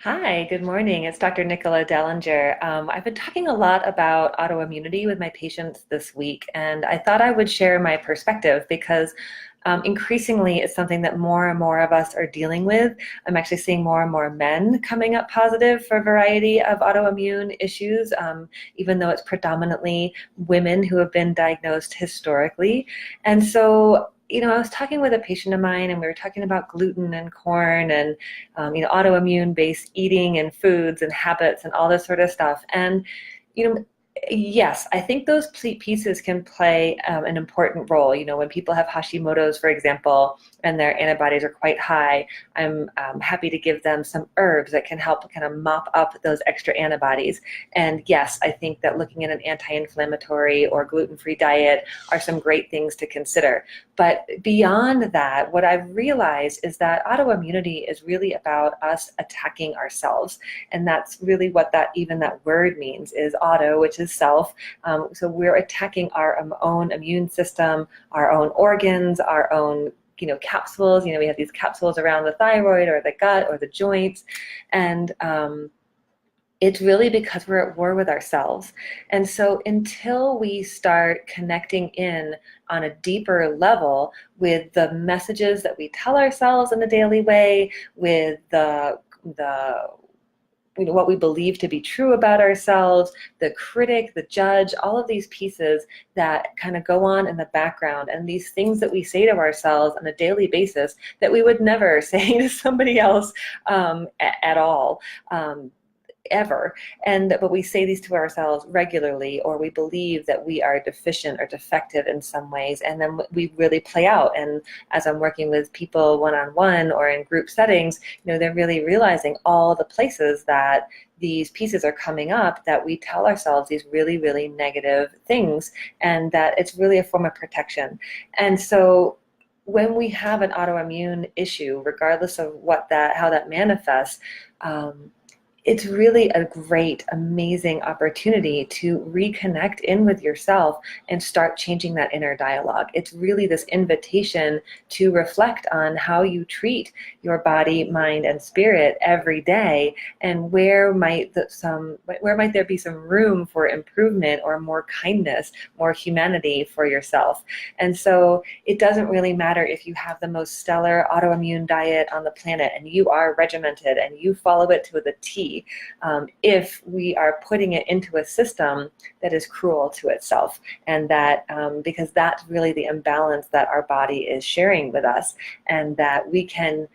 Hi, good morning. It's Dr. Nicola Dellinger. I've been talking a lot about autoimmunity with my patients this week, and I thought I would share my perspective because increasingly it's something that more and more of us are dealing with. I'm actually seeing more and more men coming up positive for a variety of autoimmune issues, even though it's predominantly women who have been diagnosed historically. And so I was talking with a patient of mine and we were talking about gluten and corn and, autoimmune based eating and foods and habits and all this sort of stuff. And, you know, yes, I think those pieces can play an important role. When people have Hashimoto's, for example, and their antibodies are quite high, I'm happy to give them some herbs that can help kind of mop up those extra antibodies. And yes, I think that looking at an anti-inflammatory or gluten-free diet are some great things to consider. But beyond that, what I've realized is that autoimmunity is really about us attacking ourselves. And that's really what that word means, is auto, which is self. So we're attacking our own immune system, our own organs, our own capsules. We have these capsules around the thyroid or the gut or the joints. And it's really because we're at war with ourselves. And so until we start connecting in on a deeper level with the messages that we tell ourselves in the daily way, with the what we believe to be true about ourselves, the critic, the judge, all of these pieces that kind of go on in the background, and these things that we say to ourselves on a daily basis that we would never say to somebody else at all. Ever. But we say these to ourselves regularly, or we believe that we are deficient or defective in some ways, and then we really play out. And as I'm working with people one-on-one or in group settings, they're really realizing all the places that these pieces are coming up, that we tell ourselves these really, really negative things, and that it's really a form of protection. And so when we have an autoimmune issue, regardless of how that manifests, it's really a great, amazing opportunity to reconnect in with yourself and start changing that inner dialogue. It's really this invitation to reflect on how you treat your body, mind, and spirit every day, and where might there be some room for improvement or more kindness, more humanity for yourself. And so it doesn't really matter if you have the most stellar autoimmune diet on the planet and you are regimented and you follow it to the T. If we are putting it into a system that is cruel to itself, and that because that's really the imbalance that our body is sharing with us, and that we can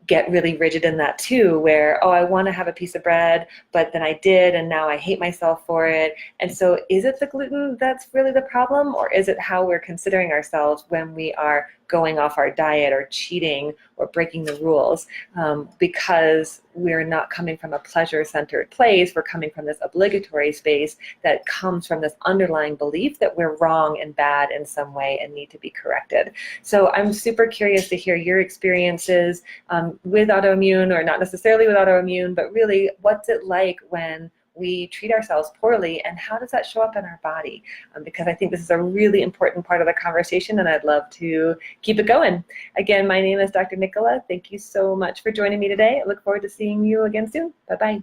get really rigid in that too, where, oh, I want to have a piece of bread, but then I did, and now I hate myself for it. And so is it the gluten that's really the problem, or is it how we're considering ourselves when we are going off our diet or cheating or breaking the rules? Because we're not coming from a pleasure-centered place, we're coming from this obligatory space that comes from this underlying belief that we're wrong and bad in some way and need to be corrected. So I'm super curious to hear your experiences with autoimmune, or not necessarily with autoimmune, but really what's it like when we treat ourselves poorly, and how does that show up in our body? Because I think this is a really important part of the conversation, and I'd love to keep it going. Again, my name is Dr. Nicola. Thank you so much for joining me today. I look forward to seeing you again soon. Bye-bye.